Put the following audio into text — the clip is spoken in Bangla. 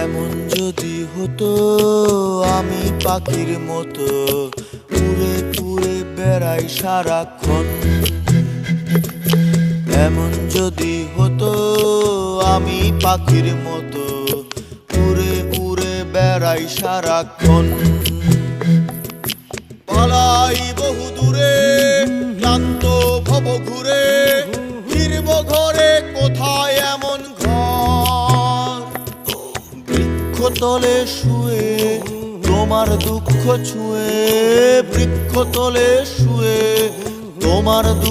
এমন যদি হতো আমি পাখির মতো উড়ে উড়ে বেড়াই সারাক্ষণ। এমন যদি হতো আমি পাখির মতো উড়ে উড়ে বেড়াই সারাক্ষণ। পালাই বহু দূরে ক্লান্ত ভব ঘুরে, ফিরব ঘরে কোথায় এমন ঘর। বৃক্ষতলে শুয়ে তোমার দুঃখ ছুঁয়ে, বৃক্ষতলে শুয়ে তোমার দুঃখ